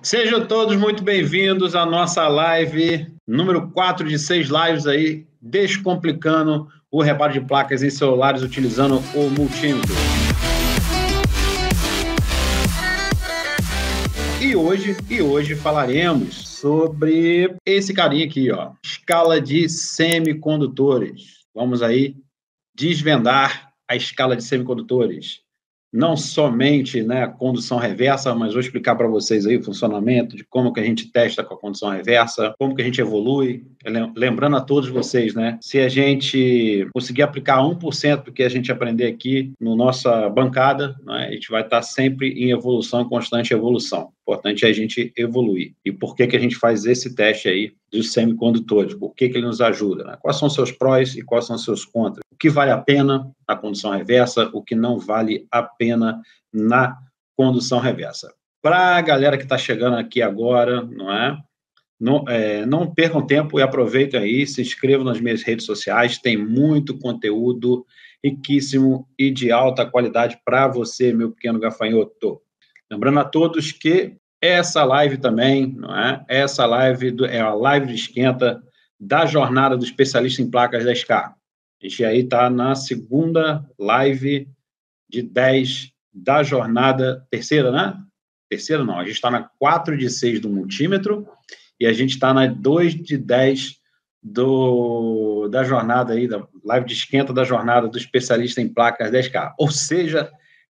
Sejam todos muito bem-vindos à nossa live, número 4 de 6 lives aí, descomplicando o reparo de placas em celulares utilizando o multímetro. E hoje falaremos sobre esse carinha aqui, ó, escala de semicondutores. Vamos aí desvendar a escala de semicondutores. Não somente, né, a condução reversa, mas vou explicar para vocês aí o funcionamento de como que a gente testa com a condução reversa, como que a gente evolui. Lembrando a todos vocês, né, se a gente conseguir aplicar 1% do que a gente aprender aqui na nossa bancada, né, a gente vai estar sempre em evolução, em constante evolução. O importante é a gente evoluir. E por que a gente faz esse teste aí dos semicondutores? Por que ele nos ajuda? Né? Quais são os seus prós e quais são os seus contras? O que vale a pena na condução reversa, o que não vale a pena na condução reversa. Para a galera que está chegando aqui agora, não percam tempo e aproveitem aí, se inscrevam nas minhas redes sociais, tem muito conteúdo riquíssimo e de alta qualidade para você, meu pequeno gafanhoto. Lembrando a todos que essa live também, essa live é a live de esquenta da jornada do especialista em placas da SK. A gente aí está na segunda live de 10 da jornada, terceira, né? Terceira não, a gente está na 4 de 6 do multímetro e a gente está na 2 de 10 da jornada aí, da live de esquenta da jornada do especialista em placas 10K. Ou seja,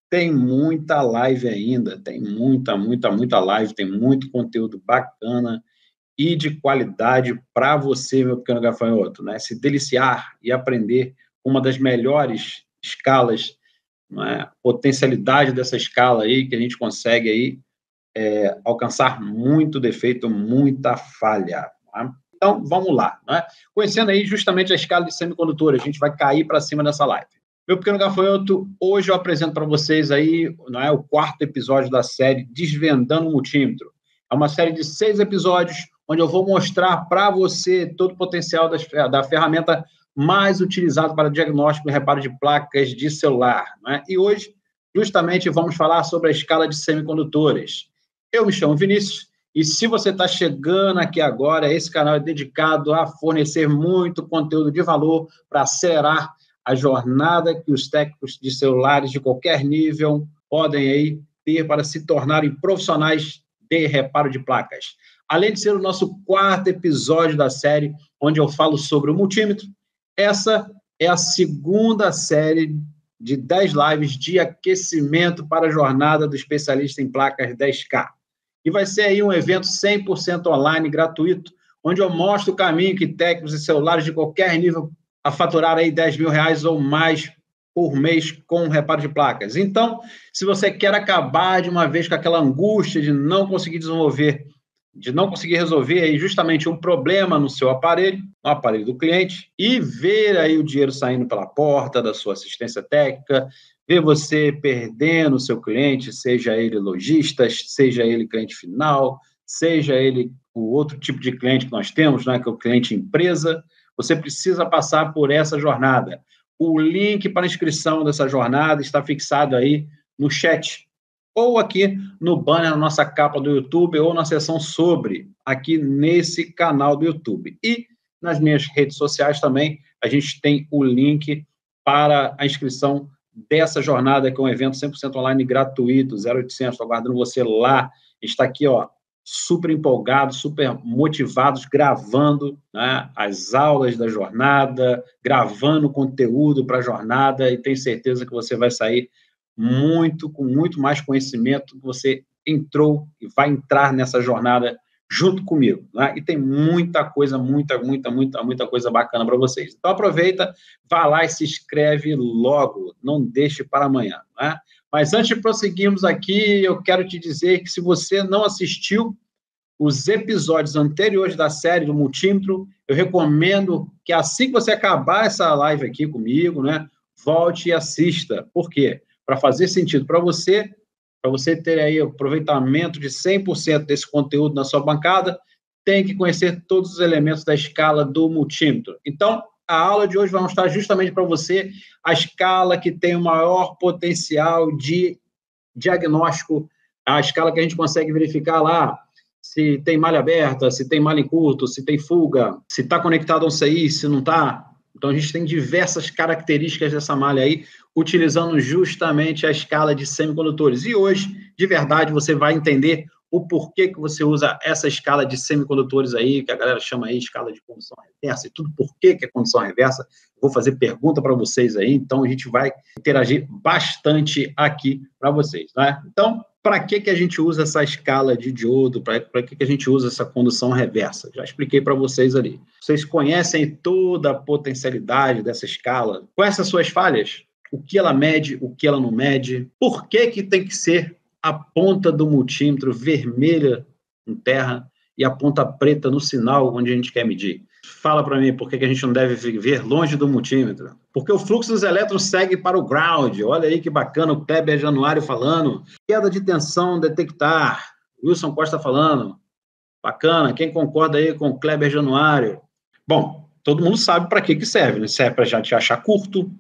tem muita live ainda, tem muita live, tem muito conteúdo bacana e de qualidade para você, meu pequeno gafanhoto, né? Se deliciar e aprender uma das melhores escalas, né? Potencialidade dessa escala aí, que a gente consegue aí alcançar muito defeito, muita falha. Tá? Então, vamos lá. Né? Conhecendo aí justamente a escala de semicondutores, a gente vai cair para cima dessa live. Meu pequeno gafanhoto, hoje eu apresento para vocês aí, o 4º episódio da série Desvendando o Multímetro. É uma série de 6 episódios, onde eu vou mostrar para você todo o potencial da ferramenta mais utilizada para diagnóstico e reparo de placas de celular. Né? E hoje, justamente, vamos falar sobre a escala de semicondutores. Eu me chamo Vinícius, e se você está chegando aqui agora, esse canal é dedicado a fornecer muito conteúdo de valor para acelerar a jornada que os técnicos de celulares de qualquer nível podem aí ter para se tornarem profissionais de reparo de placas. Além de ser o nosso 4º episódio da série, onde eu falo sobre o multímetro, essa é a segunda série de 10 lives de aquecimento para a jornada do especialista em placas 10K. E vai ser aí um evento 100% online, gratuito, onde eu mostro o caminho que técnicos de celulares de qualquer nível a faturar aí R$10 mil ou mais por mês com reparo de placas. Então, se você quer acabar de uma vez com aquela angústia de não conseguir desenvolver, de não conseguir resolver aí justamente um problema no seu aparelho, no aparelho do cliente, e ver aí o dinheiro saindo pela porta da sua assistência técnica, ver você perdendo o seu cliente, seja ele lojista, seja ele cliente final, seja ele o outro tipo de cliente que nós temos, né, que é o cliente empresa, você precisa passar por essa jornada. O link para inscrição dessa jornada está fixado aí no chat, ou aqui no banner na nossa capa do YouTube, ou na seção sobre, aqui nesse canal do YouTube. E nas minhas redes sociais também, a gente tem o link para a inscrição dessa jornada, que é um evento 100% online gratuito, 0800, estou aguardando você lá. Está aqui, ó, super empolgados, super motivados, gravando, né, as aulas da jornada, gravando conteúdo para a jornada, e tenho certeza que você vai sair com muito mais conhecimento, que você entrou e vai entrar nessa jornada junto comigo. Né? E tem muita coisa, muita coisa bacana para vocês. Então, aproveita, vá lá e se inscreve logo, não deixe para amanhã. Né? Mas antes de prosseguirmos aqui, eu quero te dizer que se você não assistiu os episódios anteriores da série do multímetro, eu recomendo que assim que você acabar essa live aqui comigo, né, volte e assista. Por quê? Para fazer sentido para você ter aí o aproveitamento de 100% desse conteúdo na sua bancada, tem que conhecer todos os elementos da escala do multímetro. Então, a aula de hoje vai mostrar justamente para você a escala que tem o maior potencial de diagnóstico, a escala que a gente consegue verificar lá se tem malha aberta, se tem malha em curto, se tem fuga, se está conectado a um CI, se não está. Então, a gente tem diversas características dessa malha aí, utilizando justamente a escala de semicondutores. E hoje, de verdade, você vai entender o porquê que você usa essa escala de semicondutores aí, que a galera chama aí escala de condução reversa, e tudo porquê que é condução reversa. Vou fazer pergunta para vocês aí, então a gente vai interagir bastante aqui para vocês, né? Então, para que a gente usa essa escala de diodo? Para que a gente usa essa condução reversa? Já expliquei para vocês ali. Vocês conhecem toda a potencialidade dessa escala? Conhecem as suas falhas? O que ela mede, o que ela não mede? Por que tem que ser a ponta do multímetro vermelha em terra e a ponta preta no sinal onde a gente quer medir? Fala para mim por que a gente não deve viver longe do multímetro. Porque o fluxo dos elétrons segue para o ground. Olha aí que bacana o Kleber Januário falando. Queda de tensão detectar. Wilson Costa falando. Bacana. Quem concorda aí com o Kleber Januário? Bom, todo mundo sabe para que serve, né? Serve para a gente achar curto,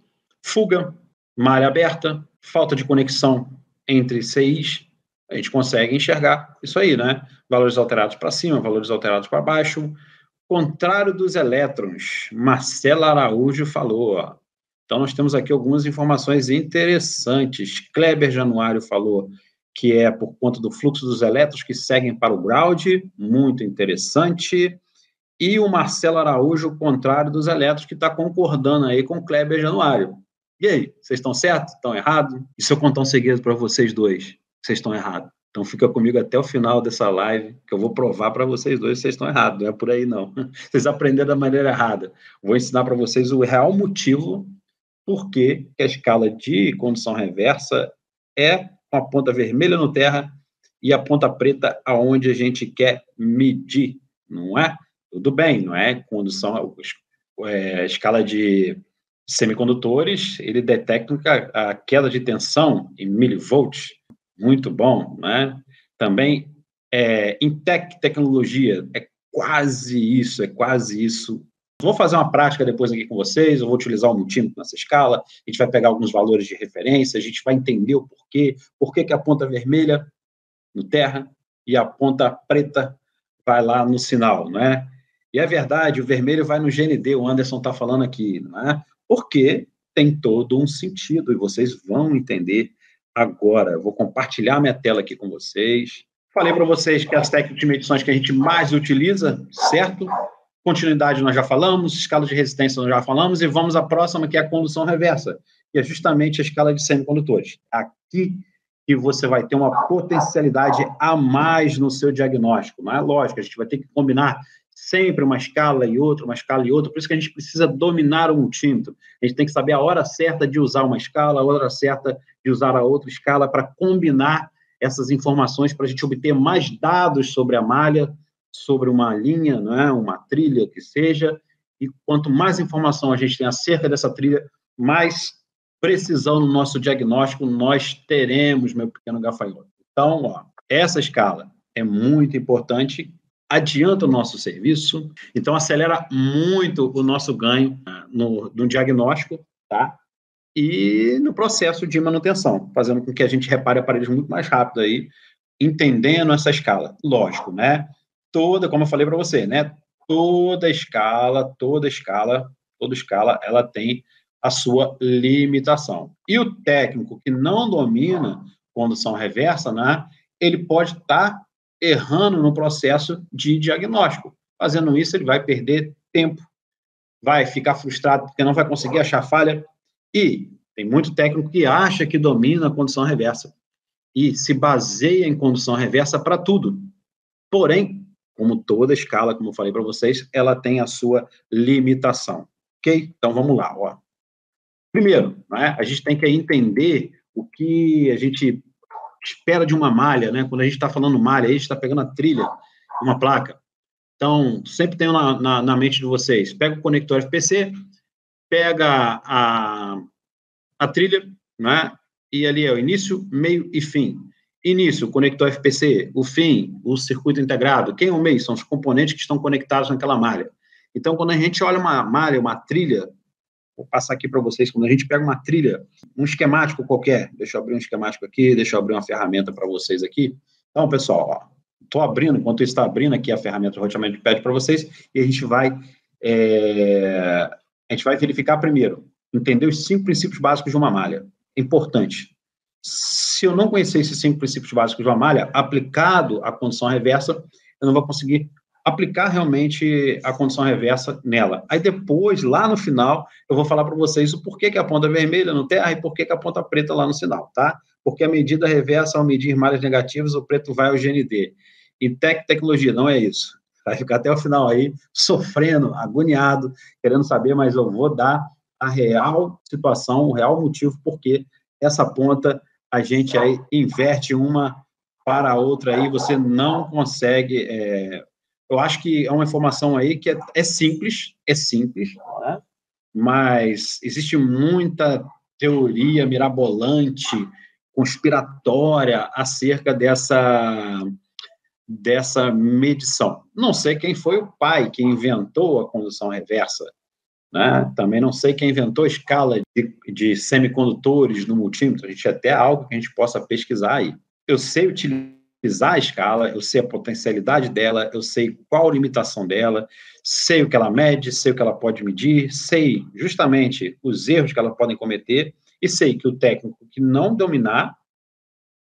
fuga, malha aberta, falta de conexão entre CIs. A gente consegue enxergar isso aí, né? Valores alterados para cima, valores alterados para baixo. Contrário dos elétrons, Marcela Araújo falou. Ó. Então, nós temos aqui algumas informações interessantes. Kleber Januário falou que é por conta do fluxo dos elétrons que seguem para o ground, muito interessante. E o Marcelo Araújo, o contrário dos elétrons, que está concordando aí com o Kleber Januário. E aí, vocês estão certos? Estão errados? E se eu contar um segredo para vocês dois? Vocês estão errados. Então, fica comigo até o final dessa live, que eu vou provar para vocês dois que vocês estão errados. Não é por aí, não. Vocês aprenderam da maneira errada. Vou ensinar para vocês o real motivo por que a escala de condução reversa é com a ponta vermelha no terra e a ponta preta aonde a gente quer medir, não é? Tudo bem, não é? Condução, escala de semicondutores, ele detecta a queda de tensão em milivolts, muito bom, né? Também, em tecnologia, é quase isso. Vou fazer uma prática depois aqui com vocês, eu vou utilizar o multímetro nessa escala, a gente vai pegar alguns valores de referência, a gente vai entender o por que a ponta vermelha no terra e a ponta preta vai lá no sinal, não é? E é verdade, o vermelho vai no GND, o Anderson está falando aqui, não é? Porque tem todo um sentido, e vocês vão entender agora. Eu vou compartilhar minha tela aqui com vocês. Falei para vocês que as técnicas de medições que a gente mais utiliza, certo? Continuidade nós já falamos, escala de resistência nós já falamos, e vamos à próxima, que é a condução reversa, que é justamente a escala de semicondutores. Aqui que você vai ter uma potencialidade a mais no seu diagnóstico, não é? Lógico, a gente vai ter que combinar sempre uma escala e outra, por isso que a gente precisa dominar o multímetro. A gente tem que saber a hora certa de usar uma escala, a hora certa de usar a outra escala para combinar essas informações, para a gente obter mais dados sobre a malha, sobre uma linha, não é? Uma trilha que seja, e quanto mais informação a gente tem acerca dessa trilha, mais precisão no nosso diagnóstico nós teremos, meu pequeno gafanhoto. Então, ó, essa escala é muito importante, adianta o nosso serviço, então acelera muito o nosso ganho no diagnóstico, tá? E no processo de manutenção, fazendo com que a gente repare aparelhos muito mais rápido aí, entendendo essa escala. Lógico, né? Como eu falei para você, né? Toda escala, ela tem a sua limitação. E o técnico que não domina condução reversa, né? Ele pode estar errando no processo de diagnóstico. Fazendo isso, ele vai perder tempo, vai ficar frustrado porque não vai conseguir achar falha. E tem muito técnico que acha que domina a condução reversa e se baseia em condução reversa para tudo. Porém, como toda escala, como eu falei para vocês, ela tem a sua limitação. Ok? Então, vamos lá. Ó. Primeiro, né, a gente tem que entender o que a gente espera de uma malha, né? Quando a gente está falando malha, a gente está pegando a trilha, uma placa. Então, sempre tenham na mente de vocês, pega o conector FPC, pega a trilha, né? E ali é o início, meio e fim. Início, o conector FPC, o fim, o circuito integrado. Quem é o meio? São os componentes que estão conectados naquela malha. Então, quando a gente olha uma malha, uma trilha, vou passar aqui para vocês, quando a gente pega uma trilha, um esquemático qualquer, deixa eu abrir um esquemático aqui, deixa eu abrir uma ferramenta para vocês aqui. Então, pessoal, ó, estou abrindo, enquanto está abrindo aqui a ferramenta de roteamento de pede para vocês, e a gente vai verificar primeiro, entender os 5 princípios básicos de uma malha. É importante. Se eu não conhecer esses 5 princípios básicos de uma malha, aplicado à condição reversa, eu não vou conseguir aplicar realmente a condição reversa nela. Aí depois, lá no final, eu vou falar para vocês o porquê que a ponta vermelha no terra e porquê que a ponta preta lá no sinal, tá? Porque a medida reversa, ao medir malhas negativas, o preto vai ao GND. E tecnologia, não é isso. Vai ficar até o final aí, sofrendo, agoniado, querendo saber, mas eu vou dar a real situação, o real motivo porque essa ponta a gente aí inverte uma para a outra aí, você não consegue... eu acho que é uma informação aí que é simples, né? Mas existe muita teoria mirabolante, conspiratória acerca dessa medição. Não sei quem foi o pai que inventou a condução reversa, né? Também não sei quem inventou a escala de semicondutores no multímetro, a gente até algo que a gente possa pesquisar aí. Eu sei utilizar a escala, eu sei a potencialidade dela, eu sei qual a limitação dela, sei o que ela mede, sei o que ela pode medir, sei justamente os erros que ela podem cometer e sei que o técnico que não dominar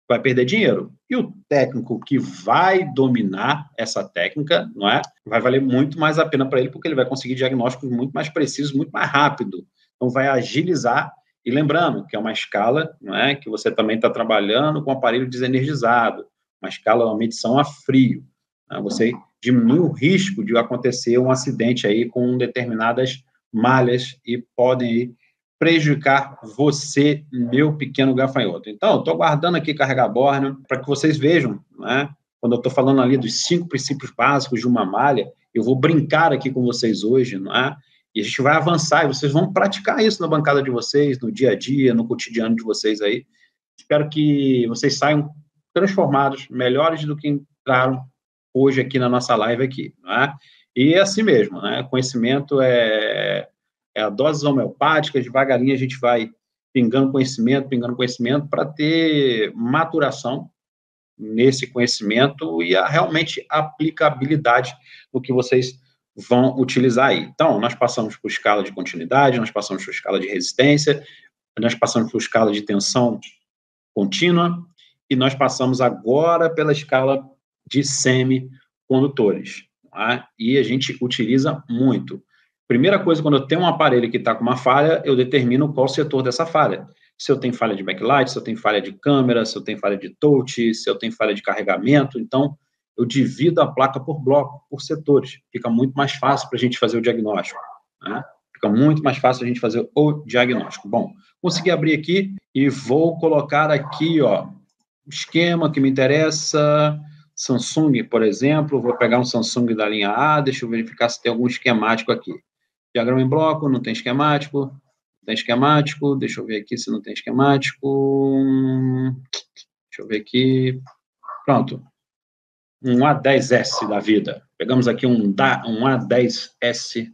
vai perder dinheiro. E o técnico que vai dominar essa técnica, não é? Vai valer muito mais a pena para ele, porque ele vai conseguir diagnósticos muito mais precisos, muito mais rápido. Então, vai agilizar. E lembrando que é uma escala, não é? Que você também está trabalhando com aparelho desenergizado, uma escala, uma medição a frio. Né? Você diminui o risco de acontecer um acidente aí com determinadas malhas e podem aí prejudicar você, meu pequeno gafanhoto. Então, estou guardando aqui carregar borne para que vocês vejam, né? Quando eu estou falando ali dos 5 princípios básicos de uma malha, eu vou brincar aqui com vocês hoje, não é? E a gente vai avançar, e vocês vão praticar isso na bancada de vocês, no dia a dia, no cotidiano de vocês aí. Espero que vocês saiam transformados, melhores do que entraram hoje aqui na nossa live aqui, não é? E é assim mesmo, né? Conhecimento é a dose homeopática, devagarinho a gente vai pingando conhecimento para ter maturação nesse conhecimento e realmente aplicabilidade do que vocês vão utilizar aí. Então, nós passamos por escala de continuidade, nós passamos por escala de resistência, nós passamos por escala de tensão contínua e nós passamos agora pela escala de semicondutores, tá? E a gente utiliza muito. Primeira coisa, quando eu tenho um aparelho que está com uma falha, eu determino qual setor dessa falha. Se eu tenho falha de backlight, se eu tenho falha de câmera, se eu tenho falha de touch, se eu tenho falha de carregamento. Então, eu divido a placa por bloco, por setores. Fica muito mais fácil para a gente fazer o diagnóstico, né? Fica muito mais fácil a gente fazer o diagnóstico. Bom, consegui abrir aqui e vou colocar aqui, ó, o esquema que me interessa. Samsung, por exemplo, vou pegar um Samsung da linha A, deixa eu verificar se tem algum esquemático aqui. Diagrama em bloco, não tem esquemático. Não tem esquemático. Deixa eu ver aqui se não tem esquemático. Deixa eu ver aqui. Pronto. Um A10S da vida. Pegamos aqui um A10S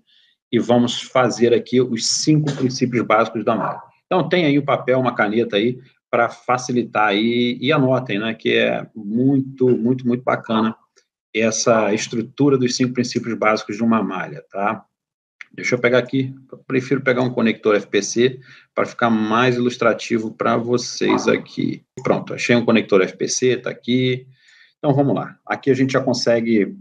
e vamos fazer aqui os 5 princípios básicos da malha. Então, tem aí o papel, uma caneta aí, para facilitar aí, e anotem, né, que é muito, muito, muito bacana essa estrutura dos 5 princípios básicos de uma malha, tá? Deixa eu pegar aqui, eu prefiro pegar um conector FPC para ficar mais ilustrativo para vocês aqui. Pronto, achei um conector FPC, está aqui. Então, vamos lá. Aqui a gente já consegue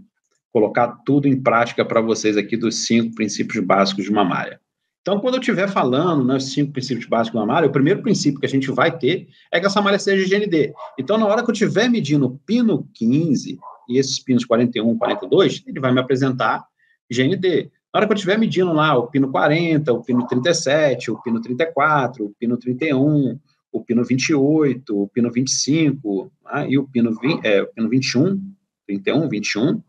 colocar tudo em prática para vocês aqui dos 5 princípios básicos de uma malha. Então, quando eu estiver falando, né, os 5 princípios básicos de uma malha, o primeiro princípio que a gente vai ter é que essa malha seja GND. Então, na hora que eu estiver medindo o pino 15 e esses pinos 41, 42, ele vai me apresentar GND. Na hora que eu estiver medindo lá o pino 40, o pino 37, o pino 34, o pino 31, o pino 28, o pino 25, né, e o pino 21, 31, 21,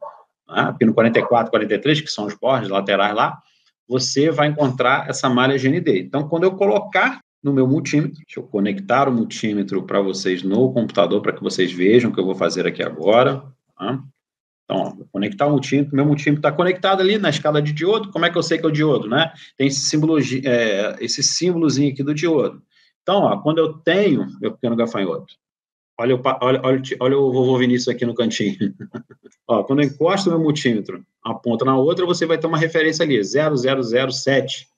né, pino 44, 43, que são os bordes laterais lá, você vai encontrar essa malha GND. Então, quando eu colocar no meu multímetro, deixa eu conectar o multímetro para vocês no computador, para que vocês vejam o que eu vou fazer aqui agora, tá? Então, ó, vou conectar o multímetro, meu multímetro está conectado ali na escala de diodo. Como é que eu sei que é o diodo, né? Tem esse símbolozinho aqui do diodo. Então, ó, quando eu tenho, meu pequeno gafanhoto, Olha o vovô Vinícius aqui no cantinho. Ó, quando eu encosto o meu multímetro, aponta na outra, você vai ter uma referência ali, 0007.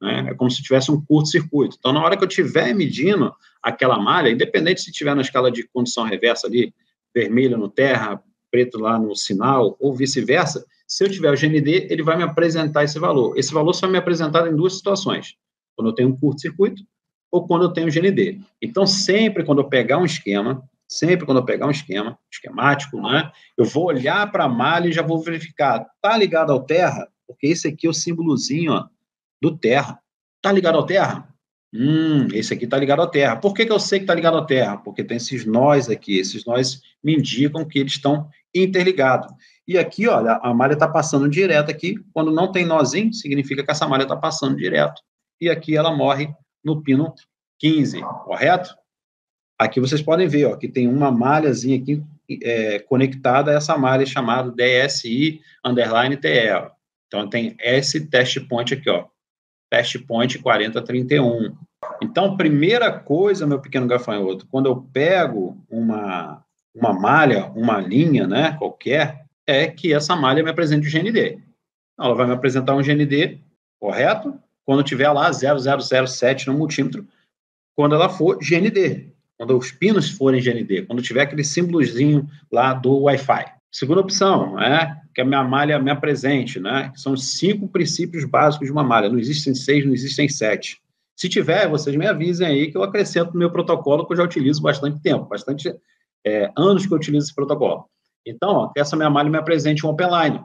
Né? É como se tivesse um curto-circuito. Então, na hora que eu estiver medindo aquela malha, independente se estiver na escala de condição reversa ali, vermelho no terra, preto lá no sinal, ou vice-versa, se eu tiver o GND, ele vai me apresentar esse valor. Esse valor só me apresentado em duas situações. Quando eu tenho um curto-circuito ou quando eu tenho GND. Então, sempre quando eu pegar um esquemático, né, eu vou olhar para a malha e já vou verificar, está ligado ao terra? Porque esse aqui é o símbolozinho, ó, do terra. Está ligado ao terra? Esse aqui está ligado à terra. Por que eu sei que está ligado à terra? Porque tem esses nós aqui. Esses nós me indicam que eles estão interligados. E aqui, olha, a malha está passando direto aqui. Quando não tem nozinho, significa que essa malha está passando direto. E aqui ela morre no pino 15, correto? Aqui vocês podem ver, ó, que tem uma malhazinha aqui conectada a essa malha chamada DSI_TE. Ó. Então, tem esse test point aqui, ó. Test point 4031. Então, primeira coisa, meu pequeno gafanhoto, quando eu pego uma malha, uma linha, né, qualquer, é que essa malha me apresente o GND. Ela vai me apresentar um GND, correto? Quando tiver lá 0007 no multímetro, quando ela for GND, quando os pinos forem GND, quando tiver aquele símbolozinho lá do Wi-Fi. Segunda opção, né, que a minha malha me apresente, né, que são os 5 princípios básicos de uma malha. Não existem 6, não existem 7. Se tiver, vocês me avisem aí que eu acrescento no meu protocolo, que eu já utilizo bastante tempo, bastante anos que eu utilizo esse protocolo. Então, ó, que essa minha malha me apresente um openline.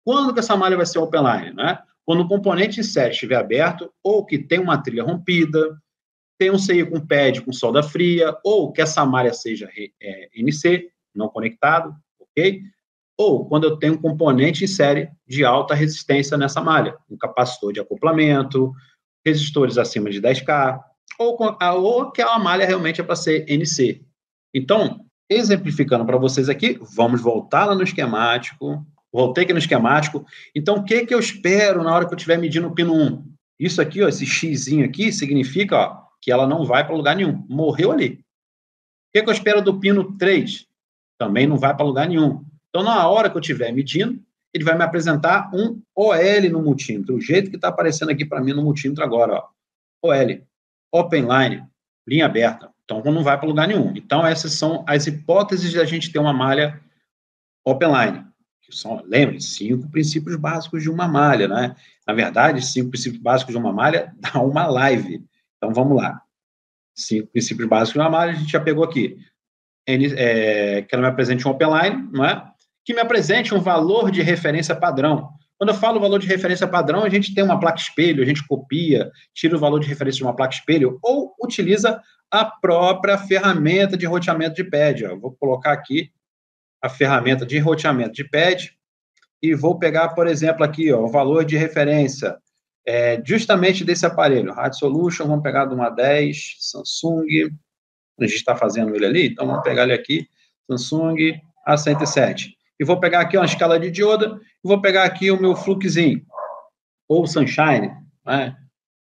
Quando que essa malha vai ser openline, né? Quando o componente em série estiver aberto ou que tem uma trilha rompida, tem um CI com pad com solda fria, ou que essa malha seja NC, não conectado, ok? Ou quando eu tenho um componente em série de alta resistência nessa malha, um capacitor de acoplamento, resistores acima de 10K, ou aquela malha realmente é para ser NC. Então, exemplificando para vocês aqui, vamos voltar lá no esquemático, voltei aqui no esquemático. Então, o que eu espero na hora que eu estiver medindo o pino 1? Isso aqui, ó, esse xzinho aqui, significa, ó, que ela não vai para lugar nenhum. Morreu ali. O que eu espero do pino 3? Também não vai para lugar nenhum. Então, na hora que eu estiver medindo, ele vai me apresentar um OL no multímetro. O jeito que está aparecendo aqui para mim no multímetro agora, ó. OL, Open Line, linha aberta. Então, não vai para lugar nenhum. Então, essas são as hipóteses de a gente ter uma malha Open Line. Lembre, 5 princípios básicos de uma malha, né? Na verdade, 5 princípios básicos de uma malha dá uma live. Então, vamos lá. 5 princípios básicos de uma malha, a gente já pegou aqui. Que ela me apresente um open line, não é? Que me apresente um valor de referência padrão. Quando eu falo valor de referência padrão, a gente tem uma placa espelho, a gente copia, tira o valor de referência de uma placa espelho ou utiliza a própria ferramenta de roteamento de pad. Ó. Vou colocar aqui a ferramenta de roteamento de pad e vou pegar, por exemplo, aqui, ó, o valor de referência justamente desse aparelho, Rádio Solution, vamos pegar de uma 10, Samsung, a gente está fazendo ele ali, então vamos pegar ele aqui, Samsung A107. E vou pegar aqui uma escala de dioda, e vou pegar aqui o meu fluxinho, ou Sunshine, né?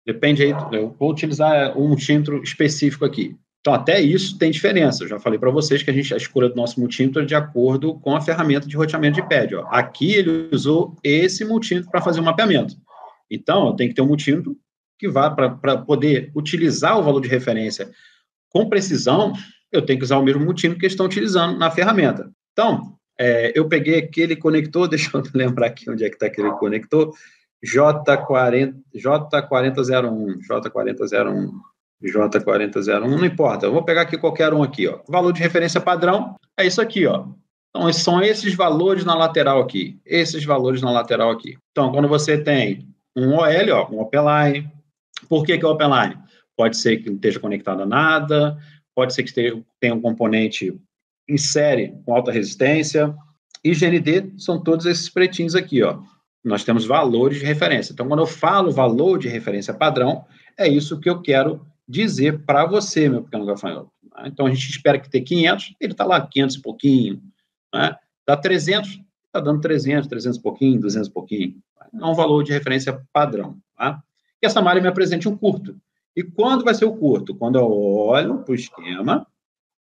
Depende aí, eu vou utilizar um multímetro específico aqui. Então, até isso tem diferença. Eu já falei para vocês que a escolha do nosso multímetro é de acordo com a ferramenta de roteamento de pad. Ó. Aqui ele usou esse multímetro para fazer o mapeamento. Então, eu tenho que ter um multímetro que vá para poder utilizar o valor de referência com precisão, eu tenho que usar o mesmo multímetro que eles estão utilizando na ferramenta. Então, eu peguei aquele conector, deixa eu lembrar aqui onde é que está aquele conector, J4001, não importa, eu vou pegar aqui qualquer um aqui, ó. O valor de referência padrão é isso aqui, ó. Então, são esses valores na lateral aqui, Então, quando você tem um OL, ó, um Open Line, por que Open Line? Pode ser que não esteja conectado a nada, pode ser que tenha um componente em série com alta resistência, e GND são todos esses pretinhos aqui, ó. Nós temos valores de referência. Então, quando eu falo valor de referência padrão, é isso que eu quero dizer para você, meu pequeno gafanhoto. Então, a gente espera que tenha 500, ele está lá 500 e pouquinho, né? Dá 300, está dando 300, 300 e pouquinho, 200 e pouquinho. É um valor de referência padrão, tá? E essa malha me apresente um curto. E quando vai ser o curto? Quando eu olho para o esquema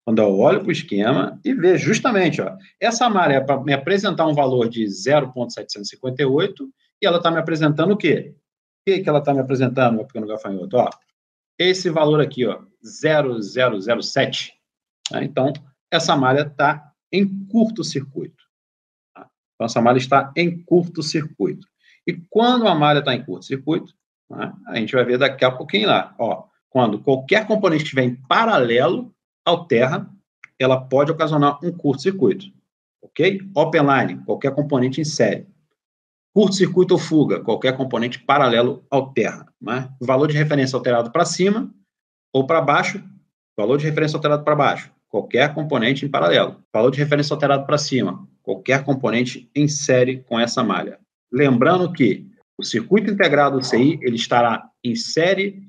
Quando eu olho para o esquema e vejo justamente, ó, essa malha é para me apresentar um valor de 0,758 e ela está me apresentando o quê? O que ela está me apresentando, meu pequeno gafanhoto? Ó, esse valor aqui, ó, 0,007. Tá? Então, essa malha está em curto-circuito. Tá? Então, essa malha está em curto-circuito. E quando a malha está em curto-circuito, tá? A gente vai ver daqui a pouquinho lá. Ó, quando qualquer componente estiver em paralelo ao terra, ela pode ocasionar um curto-circuito. Ok? Open line, qualquer componente em série. Curto-circuito ou fuga, qualquer componente paralelo ao terra. Né? Valor de referência alterado para cima ou para baixo, valor de referência alterado para baixo, qualquer componente em paralelo. Valor de referência alterado para cima, qualquer componente em série com essa malha. Lembrando que o circuito integrado do CI ele estará em série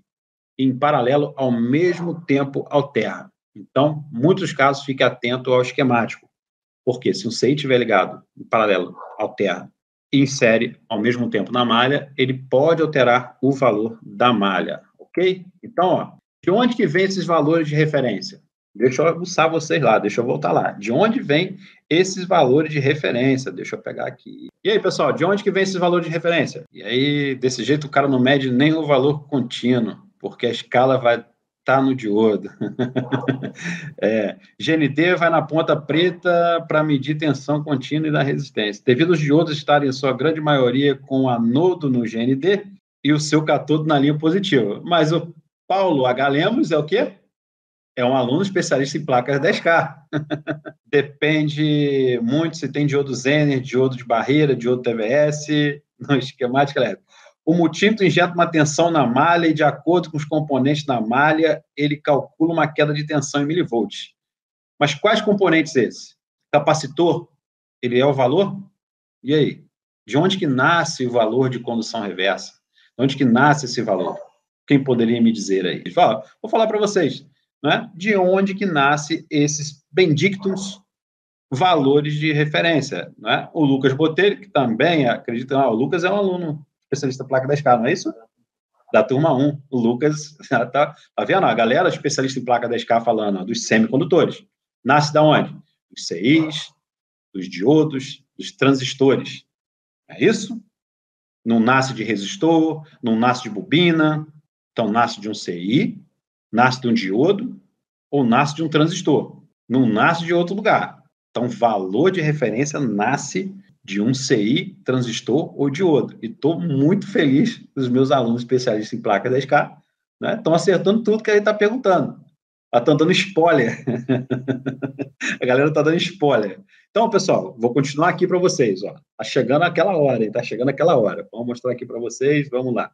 e em paralelo ao mesmo tempo ao terra. Então, em muitos casos, fique atento ao esquemático, porque se o CI estiver ligado em paralelo ao terra e em série ao mesmo tempo na malha, ele pode alterar o valor da malha, ok? Então, ó, de onde que vem esses valores de referência? Deixa eu aguçar vocês lá, deixa eu voltar lá. De onde vem esses valores de referência? Deixa eu pegar aqui. E aí, pessoal, de onde que vem esses valores de referência? E aí, desse jeito, o cara não mede nem o valor contínuo, porque a escala vai estar no diodo. GND vai na ponta preta para medir tensão contínua e da resistência. Devido aos diodos estarem, em sua grande maioria, com anodo no GND e o seu catodo na linha positiva. Mas o Paulo H. Lemos é o quê? É um aluno especialista em placas 10K. Depende muito se tem diodo Zener, diodo de barreira, diodo TVS, no esquemática elétrica. O multímetro injeta uma tensão na malha e, de acordo com os componentes da malha, ele calcula uma queda de tensão em milivolts. Mas quais componentes esses? Capacitor, ele é o valor? E aí? De onde que nasce o valor de condução reversa? De onde que nasce esse valor? Quem poderia me dizer aí? Vou falar para vocês. Né? De onde que nasce esses bendictos valores de referência? Né? O Lucas Botelho, que também acredita... o Lucas é um aluno especialista em placa da escala, não é isso? Da turma 1. O Lucas, tá vendo? A galera especialista em placa 10K falando dos semicondutores. Nasce da onde? Dos CIs, dos diodos, dos transistores. É isso? Não nasce de resistor, não nasce de bobina, então nasce de um CI, nasce de um diodo ou nasce de um transistor. Não nasce de outro lugar. Então, valor de referência nasce de um CI, transistor ou diodo. E estou muito feliz que os meus alunos especialistas em placa 10K estão acertando tudo que a gente está perguntando. Estão dando spoiler. A galera está dando spoiler. Então, pessoal, vou continuar aqui para vocês. Está chegando aquela hora, está chegando aquela hora. Vamos mostrar aqui para vocês, vamos lá.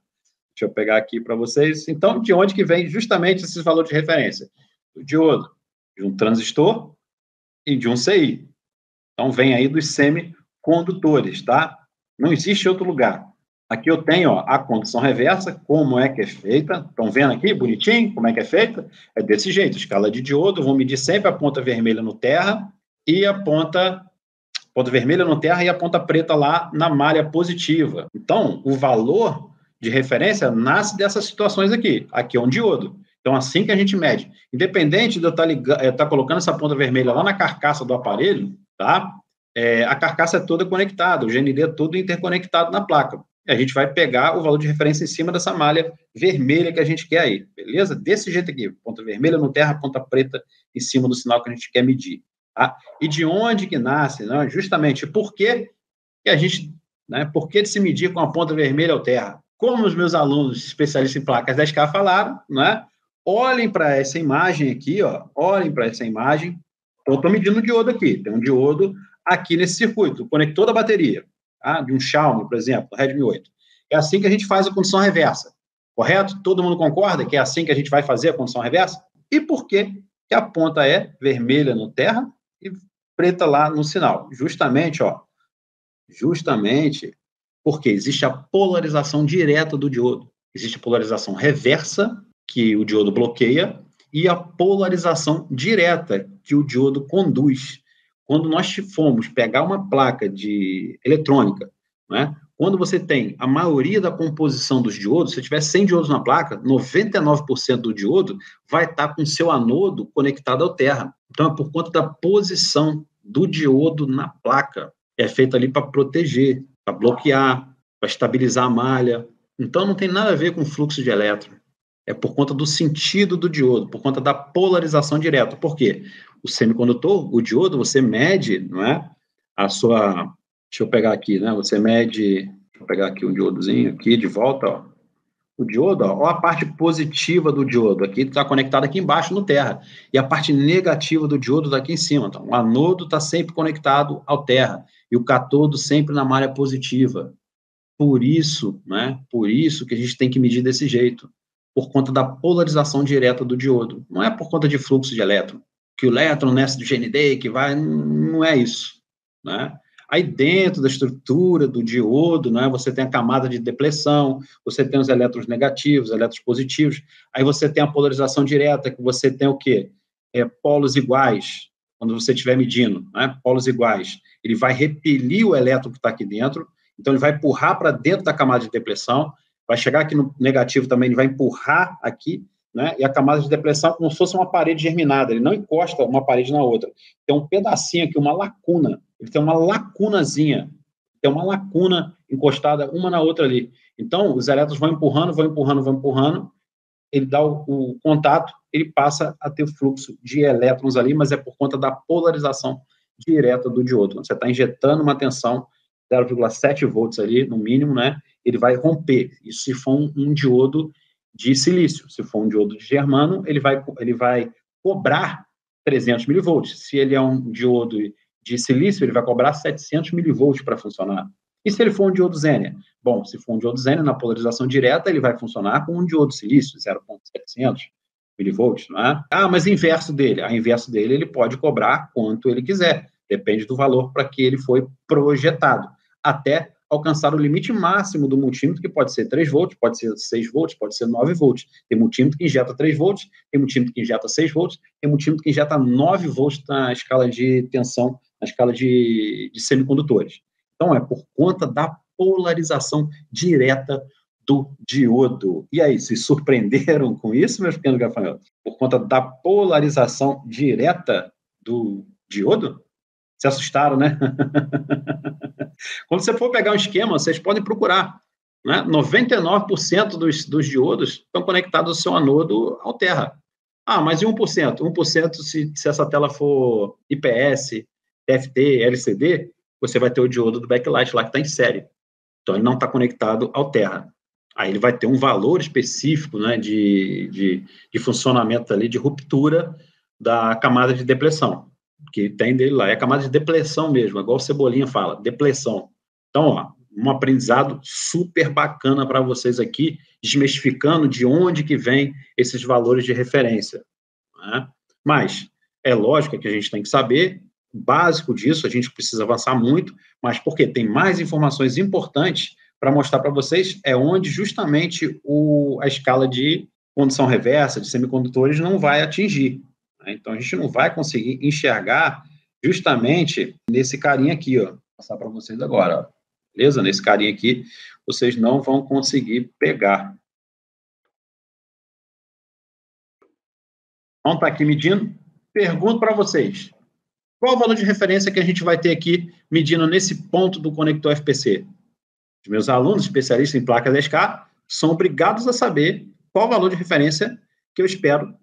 Deixa eu pegar aqui para vocês. Então, de onde que vem justamente esses valores de referência? Do diodo, de um transistor e de um CI. Então, vem aí dos semicondutores, tá? Não existe outro lugar. Aqui eu tenho a condução reversa, como é que é feita. Estão vendo aqui, bonitinho, como é que é feita? É desse jeito, escala de diodo, vou medir sempre a ponta vermelha no terra e a ponta vermelha no terra e a ponta preta lá na malha positiva. Então, o valor de referência nasce dessas situações aqui. Aqui é um diodo. Então, assim que a gente mede. Independente de eu estar colocando essa ponta vermelha lá na carcaça do aparelho, tá? A carcaça é toda conectada, o GND é todo interconectado na placa. E a gente vai pegar o valor de referência em cima dessa malha vermelha que a gente quer aí, beleza? Desse jeito aqui, ponta vermelha no terra, ponta preta em cima do sinal que a gente quer medir. Tá? E de onde que nasce? Né? Justamente por que a gente... por que de se medir com a ponta vermelha ao terra? Como os meus alunos especialistas em placas 10K falaram, né? Olhem para essa imagem aqui, olhem para essa imagem. Eu estou medindo o diodo aqui. Tem um diodo aqui nesse circuito, o conector da bateria, tá? De um Xiaomi, por exemplo, do Redmi 8. É assim que a gente faz a condução reversa, correto? Todo mundo concorda que é assim que a gente vai fazer a condução reversa? E por que a ponta é vermelha no terra e preta lá no sinal? Justamente porque existe a polarização direta do diodo. Existe a polarização reversa, que o diodo bloqueia, e a polarização direta, que o diodo conduz. Quando nós formos pegar uma placa de eletrônica, né, Quando você tem a maioria da composição dos diodos, se tiver 100 diodos na placa, 99% do diodo vai estar com o seu anodo conectado ao terra. Então, é por conta da posição do diodo na placa. É feito ali para proteger, para bloquear, para estabilizar a malha. Então, não tem nada a ver com fluxo de elétron. É por conta do sentido do diodo, por conta da polarização direta. Por quê? O semicondutor, o diodo, você mede, não é? A sua... Deixa eu pegar aqui, né? Você mede... Deixa eu pegar aqui um diodozinho aqui de volta, ó. O diodo, ó a parte positiva do diodo. Aqui está conectado aqui embaixo no terra. E a parte negativa do diodo está aqui em cima. Então, o anodo está sempre conectado ao terra. E o catodo sempre na malha positiva. Por isso, né? Por isso que a gente tem que medir desse jeito. Por conta da polarização direta do diodo. Não é por conta de fluxo de elétron. Que o elétron nessa do GND, que vai... Não é isso, né? Aí dentro da estrutura do diodo, né, você tem a camada de depleção, você tem os elétrons negativos, elétrons positivos, aí você tem a polarização direta, que você tem o quê? Polos iguais, quando você estiver medindo, né, polos iguais. Ele vai repelir o elétron que está aqui dentro, então ele vai empurrar para dentro da camada de depleção, vai chegar aqui no negativo também, ele vai empurrar aqui, né, e a camada de depleção é como se fosse uma parede germinada, ele não encosta uma parede na outra. Tem um pedacinho aqui, uma lacuna, ele tem uma lacunazinha, tem uma lacuna encostada uma na outra ali. Então, os elétrons vão empurrando, ele dá o contato, ele passa a ter fluxo de elétrons ali, mas é por conta da polarização direta do diodo. Você está injetando uma tensão 0,7 volts ali, no mínimo, né? Ele vai romper. Isso se for um diodo de silício. Se for um diodo de germano, ele vai cobrar 300 milivolts. Se ele é um diodo de silício, ele vai cobrar 700 milivolts para funcionar. E se ele for um diodo Zener? Bom, se for um diodo Zener, na polarização direta, ele vai funcionar com um diodo silício, 0,700 milivolts, não é? Ah, mas inverso dele? A inverso dele, ele pode cobrar quanto ele quiser. Depende do valor para que ele foi projetado. Até alcançar o limite máximo do multímetro, que pode ser 3 volts, pode ser 6 volts, pode ser 9 volts. Tem multímetro que injeta 3 volts, tem multímetro que injeta 6 volts, tem multímetro que injeta 9 volts na escala de tensão, na escala de semicondutores. Então, é por conta da polarização direta do diodo. E aí, se surpreenderam com isso, meus pequenos gafanhotos? Por conta da polarização direta do diodo? Se assustaram, né? Quando você for pegar um esquema, vocês podem procurar, né? 99% dos diodos estão conectados ao seu anodo ao terra. Ah, mas e 1%? 1% se essa tela for IPS, TFT, LCD, você vai ter o diodo do backlight lá que está em série. Então, ele não está conectado ao terra. Aí ele vai ter um valor específico, né, de funcionamento ali, de ruptura da camada de depleção, que tem dele lá. É a camada de depleção mesmo, igual o Cebolinha fala, depleção. Então, ó, um aprendizado super bacana para vocês aqui, desmistificando de onde que vem esses valores de referência, né? Mas é lógico que a gente tem que saber o básico disso, a gente precisa avançar muito, mas porque tem mais informações importantes para mostrar para vocês, é onde justamente a escala de condução reversa, de semicondutores, não vai atingir, né? Então, a gente não vai conseguir enxergar justamente nesse carinha aqui, ó. Vou passar para vocês agora, ó. Beleza? Nesse carinha aqui, vocês não vão conseguir pegar. Vamos estar aqui medindo. Pergunto para vocês. Qual o valor de referência que a gente vai ter aqui medindo nesse ponto do conector FPC? Os meus alunos especialistas em placas SK são obrigados a saber qual o valor de referência que eu espero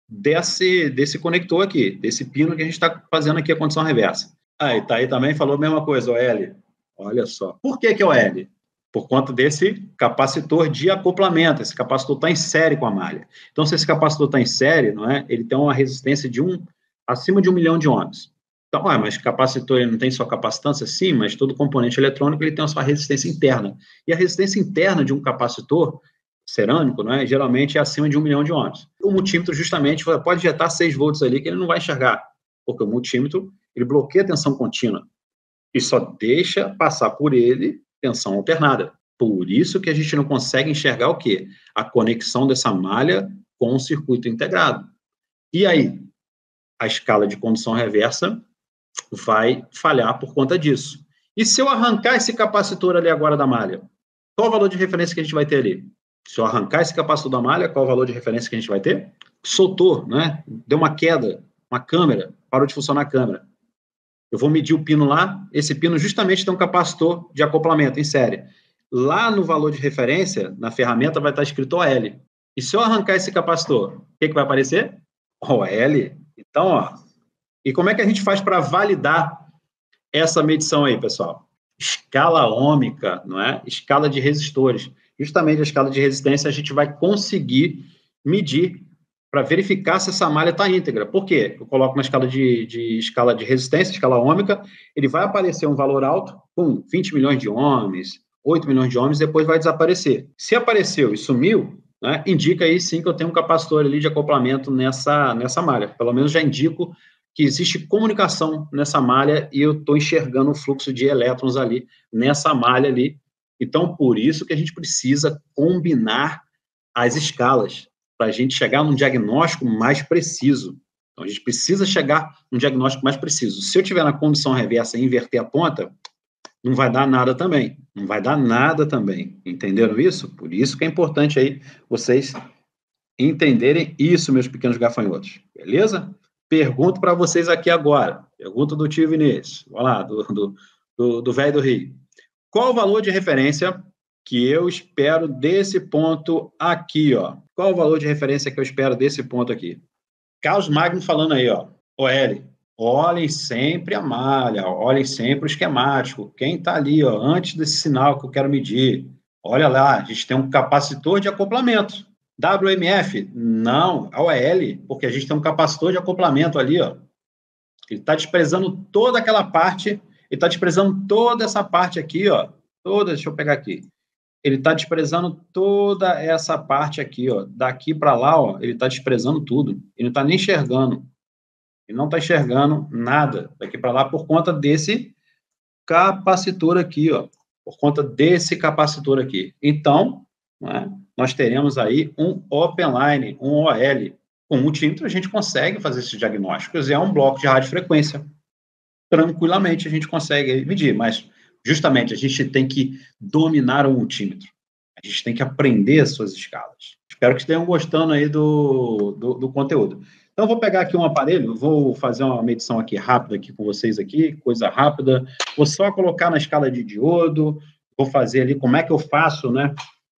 desse conector aqui, desse pino que a gente está fazendo aqui a condição reversa. Aí, tá aí também, falou a mesma coisa, OL. Olha só. Por que é OL? Por conta desse capacitor de acoplamento. Esse capacitor está em série com a malha. Então, se esse capacitor está em série, não é? Ele tem uma resistência de acima de 1 milhão de ohms. Então, mas capacitor ele não tem só capacitância? Sim, mas todo componente eletrônico ele tem a sua resistência interna. E a resistência interna de um capacitor cerâmico, não é? Geralmente é acima de 1 milhão de ohms. O multímetro justamente pode injetar 6 volts ali que ele não vai enxergar, porque o multímetro ele bloqueia a tensão contínua e só deixa passar por ele tensão alternada. Por isso que a gente não consegue enxergar o quê? A conexão dessa malha com o circuito integrado. E aí, a escala de condução reversa vai falhar por conta disso. E se eu arrancar esse capacitor ali agora da malha, qual o valor de referência que a gente vai ter ali? Se eu arrancar esse capacitor da malha, qual o valor de referência que a gente vai ter? Soltou, né? Deu uma queda, uma câmera, parou de funcionar a câmera. Eu vou medir o pino lá, esse pino justamente tem um capacitor de acoplamento em série. Lá no valor de referência, na ferramenta, vai estar escrito OL. E se eu arrancar esse capacitor, o que vai aparecer? OL. Então, ó, e como é que a gente faz para validar essa medição aí, pessoal? Escala ômica, não é? Escala de resistores. Justamente a escala de resistência a gente vai conseguir medir para verificar se essa malha está íntegra. Por quê? Eu coloco na escala de resistência, escala ômica, ele vai aparecer um valor alto, 20 milhões de ohms, 8 milhões de ohms, depois vai desaparecer. Se apareceu e sumiu, né, indica aí sim que eu tenho um capacitor ali de acoplamento nessa malha. Pelo menos já indico que existe comunicação nessa malha e eu estou enxergando o fluxo de elétrons ali nessa malha ali. Então, por isso que a gente precisa combinar as escalas para a gente chegar num diagnóstico mais preciso. Então, a gente precisa chegar num diagnóstico mais preciso. Se eu tiver na condição reversa e inverter a ponta, não vai dar nada também. Não vai dar nada também. Entenderam isso? Por isso que é importante aí vocês entenderem isso, meus pequenos gafanhotos. Beleza? Pergunto para vocês aqui agora. Pergunta do tio Vinícius. Olha lá, do velho do Rio. Qual o valor de referência que eu espero desse ponto aqui, ó? Qual o valor de referência que eu espero desse ponto aqui? Carlos Magno falando aí, ó. OL, olhem sempre a malha, olhem sempre o esquemático. Quem está ali, ó, antes desse sinal que eu quero medir? Olha lá, a gente tem um capacitor de acoplamento. WMF? Não, a OL, porque a gente tem um capacitor de acoplamento ali, ó. Ele está desprezando toda aquela parte, ele está desprezando toda essa parte aqui, ó. Deixa eu pegar aqui. Ele está desprezando toda essa parte aqui, ó. Daqui para lá, ó, ele está desprezando tudo. Ele não está nem enxergando. Ele não está enxergando nada daqui para lá por conta desse capacitor aqui, ó. Por conta desse capacitor aqui. Então, né, nós teremos aí um open line, um OL. Com o multímetro, a gente consegue fazer esses diagnósticos. É um bloco de radiofrequência. Tranquilamente, a gente consegue medir, mas justamente a gente tem que dominar o multímetro. A gente tem que aprender as suas escalas. Espero que estejam gostando aí do conteúdo. Então, vou pegar aqui um aparelho, vou fazer uma medição aqui rápida aqui com vocês aqui, coisa rápida. Vou só colocar na escala de diodo, vou fazer ali como é que eu faço, né,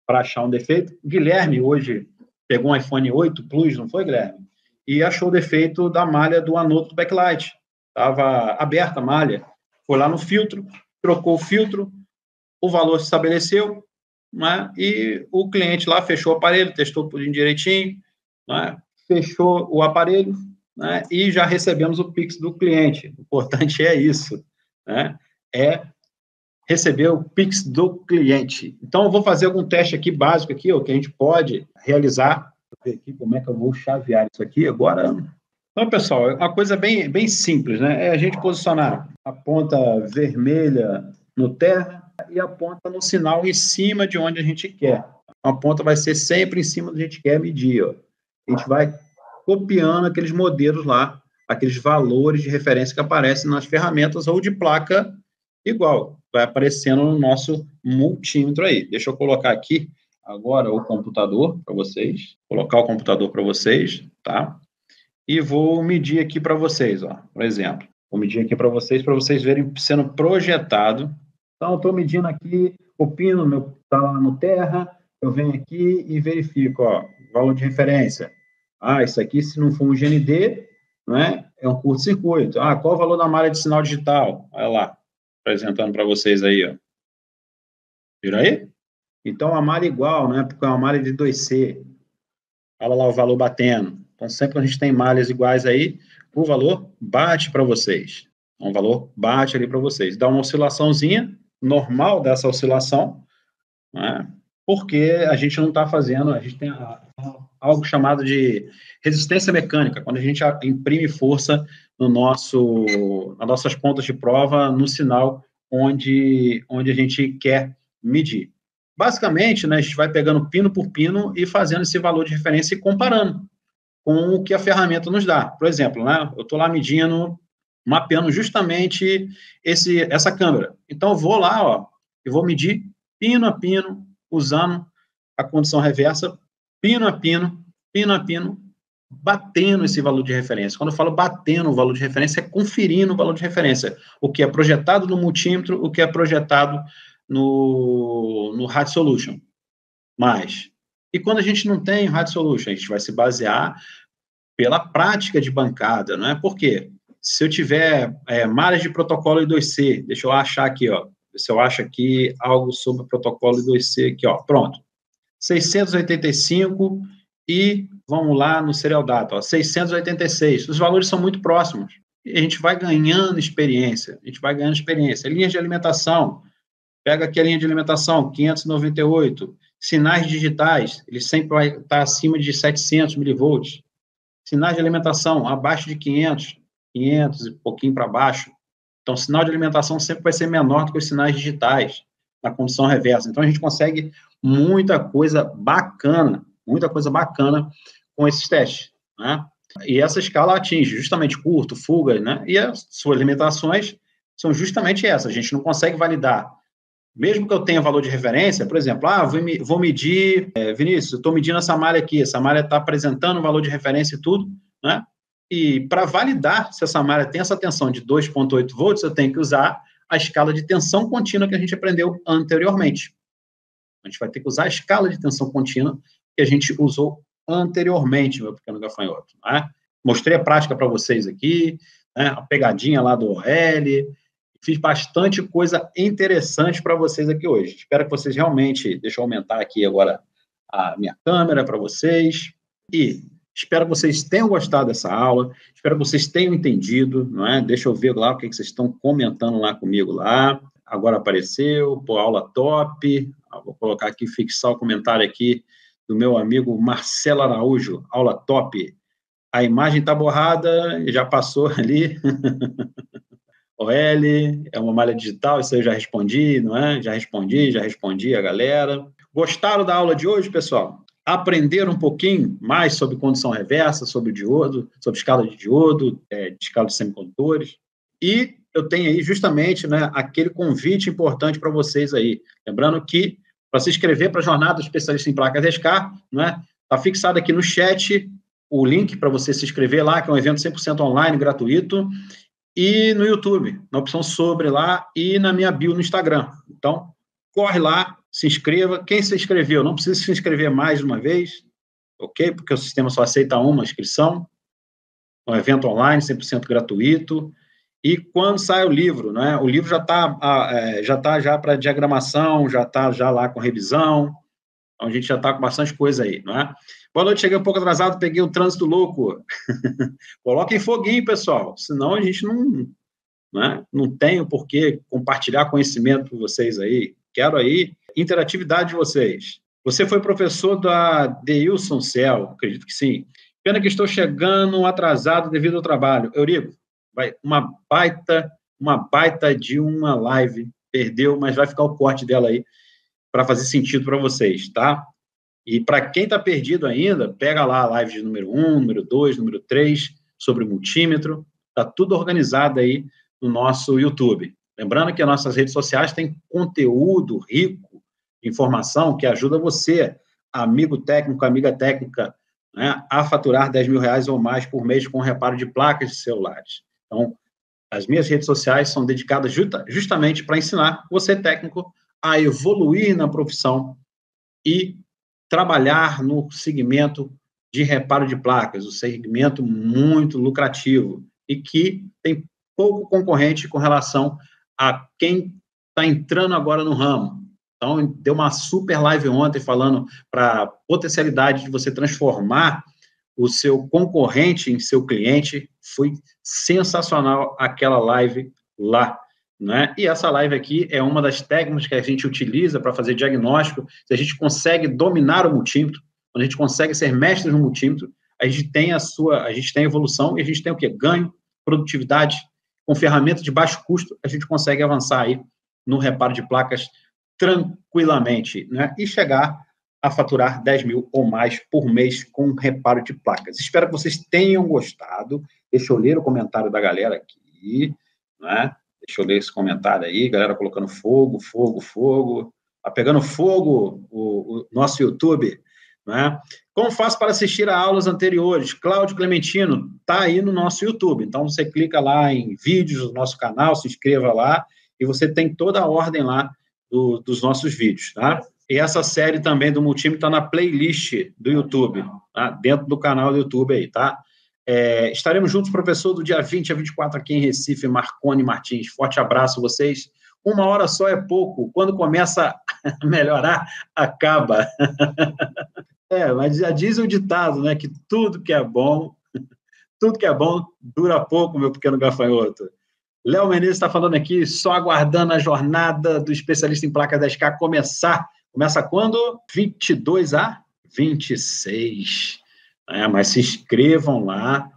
para achar um defeito. Guilherme, hoje, pegou um iPhone 8 Plus, não foi, Guilherme? E achou o defeito da malha do anodo do backlight. Estava aberta a malha. Foi lá no filtro, trocou o filtro, o valor se estabeleceu, né, e o cliente lá fechou o aparelho, testou tudo direitinho, né, fechou o aparelho, né, e já recebemos o Pix do cliente. O importante é isso, né, é receber o Pix do cliente. Então, eu vou fazer algum teste aqui básico aqui, ó, que a gente pode realizar. Vou ver aqui como é que eu vou chavear isso aqui agora. Então, pessoal, é uma coisa bem simples, né? É a gente posicionar a ponta vermelha no terra e a ponta no sinal em cima de onde a gente quer. A ponta vai ser sempre em cima onde a gente quer medir, ó. A gente vai copiando aqueles modelos lá, aqueles valores de referência que aparecem nas ferramentas ou de placa igual. Vai aparecendo no nosso multímetro aí. Deixa eu colocar aqui agora o computador para vocês. Colocar o computador para vocês, tá? E vou medir aqui para vocês, ó, por exemplo. Vou medir aqui para vocês verem sendo projetado. Então, estou medindo aqui o pino, está lá no terra, eu venho aqui e verifico, ó, valor de referência. Ah, isso aqui, se não for um GND, né, é um curto-circuito. Ah, qual o valor da malha de sinal digital? Olha lá, apresentando para vocês aí, ó. Viram aí? Então, a malha igual, né, porque é uma malha de 2C. Olha lá o valor batendo. Então, sempre que a gente tem malhas iguais aí, o valor bate para vocês. O valor bate ali para vocês. Dá uma oscilaçãozinha, normal dessa oscilação, né? Porque a gente não está fazendo, a gente tem algo chamado de resistência mecânica, quando a gente imprime força nas nossas pontas de prova, no sinal onde a gente quer medir. Basicamente, né, a gente vai pegando pino por pino e fazendo esse valor de referência e comparando com o que a ferramenta nos dá. Por exemplo, né, eu estou lá medindo mapeando justamente essa câmera. Então, eu vou lá, ó, eu vou medir pino a pino, usando a condição reversa, pino a pino, batendo esse valor de referência. Quando eu falo batendo o valor de referência, é conferindo o valor de referência. O que é projetado no multímetro, o que é projetado no Rad Solution. E quando a gente não tem Rad Solution, a gente vai se basear pela prática de bancada, não é? Por quê? Se eu tiver malhas de protocolo I2C, deixa eu achar aqui, ó, se eu acho aqui algo sobre o protocolo I2C aqui, ó, pronto. 685 e vamos lá no Serial Data, ó, 686. Os valores são muito próximos. E a gente vai ganhando experiência. Linhas de alimentação. Pega aqui a linha de alimentação, 598. Sinais digitais, ele sempre vai estar acima de 700 milivolts. Sinais de alimentação, abaixo de 500 e pouquinho para baixo. Então, o sinal de alimentação sempre vai ser menor do que os sinais digitais, na condição reversa. Então, a gente consegue muita coisa bacana com esses testes, né? E essa escala atinge justamente curto, fuga, né? E as suas limitações são justamente essas. A gente não consegue validar. Mesmo que eu tenha valor de referência, por exemplo, vou medir, Vinícius, eu estou medindo essa malha aqui, essa malha está apresentando um valor de referência e tudo, né? E para validar se essa malha tem essa tensão de 2,8 volts, eu tenho que usar a escala de tensão contínua que a gente aprendeu anteriormente. A gente vai ter que usar a escala de tensão contínua que a gente usou anteriormente, meu pequeno gafanhoto, né? Mostrei a prática para vocês aqui, né? A pegadinha lá do OL, fiz bastante coisa interessante para vocês aqui hoje. Espero que vocês realmente... Deixa eu aumentar aqui agora a minha câmera para vocês. E espero que vocês tenham gostado dessa aula. Espero que vocês tenham entendido, não é? Deixa eu ver lá o que vocês estão comentando lá comigo lá. Agora apareceu, pô, aula top. Vou colocar aqui, fixar o comentário aqui do meu amigo Marcelo Araújo. Aula top. A imagem está borrada, já passou ali. OL, é uma malha digital, isso eu já respondi, não é? Já respondi a galera. Gostaram da aula de hoje, pessoal? Aprenderam um pouquinho mais sobre condição reversa, sobre diodo, sobre escala de diodo, de escala de semicondutores. E eu tenho aí justamente, né, aquele convite importante para vocês aí. Lembrando que, para se inscrever para a Jornada do Especialista em Placas ESCAR, né, está fixado aqui no chat o link para você se inscrever lá, que é um evento 100% online, gratuito, e no YouTube, na opção sobre lá, e na minha bio no Instagram. Então, corre lá, se inscreva. Quem se inscreveu, não precisa se inscrever mais de uma vez, ok? Porque o sistema só aceita uma inscrição. É um evento online, 100% gratuito. E quando sai o livro, né? O livro já está para diagramação, já está já lá com revisão. Então, a gente já está com bastante coisa aí, não é? Boa noite, cheguei um pouco atrasado, peguei um trânsito louco. Coloquem foguinho, pessoal, senão a gente não tem o porquê compartilhar conhecimento com vocês aí. Quero aí interatividade de vocês. Você foi professor da Deilson Cell, acredito que sim. Pena que estou chegando atrasado devido ao trabalho. Eurico, uma baita de uma live, perdeu, mas vai ficar o corte dela aí para fazer sentido para vocês, tá? E para quem está perdido ainda, pega lá a live de número 1, número 2, número 3, sobre multímetro, está tudo organizado aí no nosso YouTube. Lembrando que as nossas redes sociais têm conteúdo rico de informação que ajuda você, amigo técnico, amiga técnica, né, a faturar R$10.000 ou mais por mês com reparo de placas de celulares. Então, as minhas redes sociais são dedicadas justamente para ensinar você, técnico, a evoluir na profissão e trabalhar no segmento de reparo de placas, um segmento muito lucrativo e que tem pouco concorrente com relação a quem está entrando agora no ramo. Então, deu uma super live ontem falando para a potencialidade de você transformar o seu concorrente em seu cliente. Foi sensacional aquela live lá, né? E essa live aqui é uma das técnicas que a gente utiliza para fazer diagnóstico. Se a gente consegue dominar o multímetro, quando a gente consegue ser mestre no multímetro, a gente tem a evolução e a gente tem o quê? Ganho, produtividade, com ferramenta de baixo custo, a gente consegue avançar aí no reparo de placas tranquilamente, né? E chegar a faturar 10 mil ou mais por mês com reparo de placas. Espero que vocês tenham gostado. Deixa eu ler o comentário da galera aqui. aí, né? Deixa eu ler esse comentário aí, galera colocando fogo, fogo, fogo. Tá pegando fogo o nosso YouTube, né? Como faço para assistir a aulas anteriores? Cláudio Clementino, tá aí no nosso YouTube. Então, você clica lá em vídeos do nosso canal, se inscreva lá, e você tem toda a ordem lá dos nossos vídeos, tá? E essa série também do Multímetro está na playlist do YouTube, tá? Dentro do canal do YouTube aí, tá? Estaremos juntos, professor, do dia 20 a 24 aqui em Recife, Marconi Martins. Forte abraço a vocês. 1 hora só é pouco. Quando começa a melhorar, acaba. Mas já diz o ditado, né? Que tudo que é bom dura pouco, meu pequeno gafanhoto. Léo Menezes está falando aqui, só aguardando a jornada do especialista em placas 10K começar. Começa quando? 22 a 26. Mas se inscrevam lá.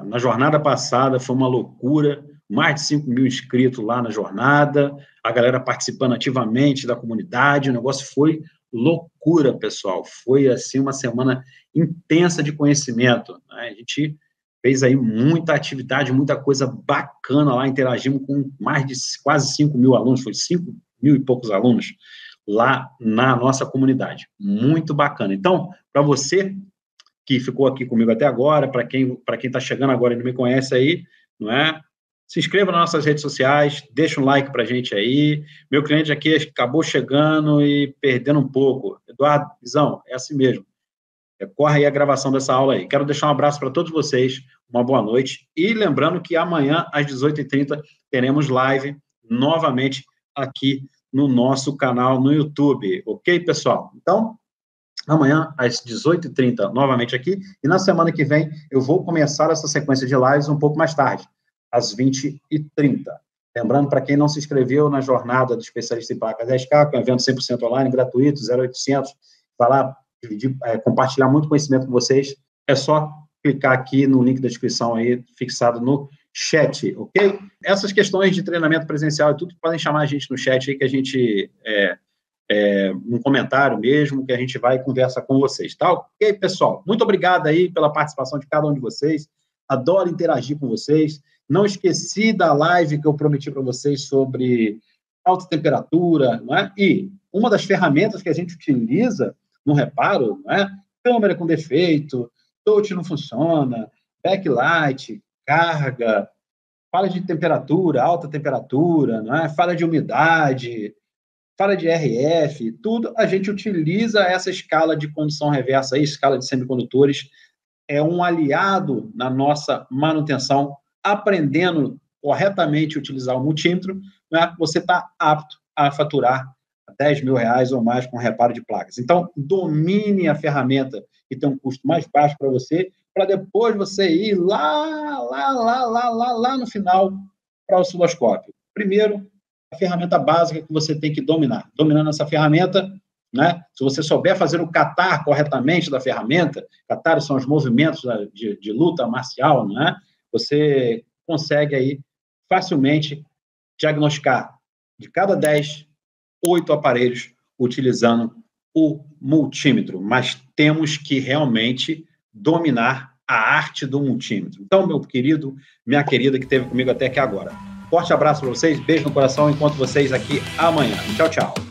Na jornada passada foi uma loucura, mais de 5 mil inscritos lá na jornada, a galera participando ativamente da comunidade, o negócio foi loucura, pessoal. Foi, assim, uma semana intensa de conhecimento. A gente fez aí muita atividade, muita coisa bacana lá, interagimos com mais de quase 5 mil alunos, foi 5 mil e poucos alunos lá na nossa comunidade. Muito bacana. Então, para você que ficou aqui comigo até agora, para quem está chegando agora e não me conhece aí, não é? Se inscreva nas nossas redes sociais, deixa um like para a gente aí. Meu cliente aqui acabou chegando e perdendo um pouco. Eduardo, Visão, é assim mesmo. Corre aí a gravação dessa aula aí. Quero deixar um abraço para todos vocês, uma boa noite. E lembrando que amanhã, às 18h30, teremos live novamente aqui no nosso canal no YouTube. Ok, pessoal? Então, amanhã, às 18h30, novamente aqui. E na semana que vem, eu vou começar essa sequência de lives um pouco mais tarde, às 20h30. Lembrando, para quem não se inscreveu na jornada do especialista em placas 10K, que é um evento 100% online, gratuito, 0800, vai lá compartilhar muito conhecimento com vocês, é só clicar aqui no link da descrição aí, fixado no chat, ok? Essas questões de treinamento presencial e tudo, podem chamar a gente no chat aí, que a gente... um comentário mesmo, que a gente vai e conversa com vocês, tá? Ok, pessoal? Muito obrigado aí pela participação de cada um de vocês. Adoro interagir com vocês. Não esqueci da live que eu prometi para vocês sobre alta temperatura, não é? E uma das ferramentas que a gente utiliza no reparo, não é? Câmera com defeito, touch não funciona, backlight, carga, falha de temperatura, alta temperatura, não é? Falha de umidade, falha de RF, tudo, a gente utiliza essa escala de condução reversa, aí, escala de semicondutores, é um aliado na nossa manutenção, aprendendo corretamente a utilizar o multímetro, né, você está apto a faturar R$10 mil ou mais com reparo de placas. Então, domine a ferramenta que tem um custo mais baixo para você, para depois você ir lá no final para o osciloscópio. Primeiro, a ferramenta básica que você tem que dominar. Dominando essa ferramenta, né? Se você souber fazer o catar corretamente da ferramenta, catar são os movimentos de luta marcial, né? Você consegue aí facilmente diagnosticar de cada 10, 8 aparelhos utilizando o multímetro. Mas temos que realmente dominar a arte do multímetro. Então, meu querido, minha querida que esteve comigo até aqui agora, forte abraço para vocês, beijo no coração, encontro vocês aqui amanhã. Tchau, tchau.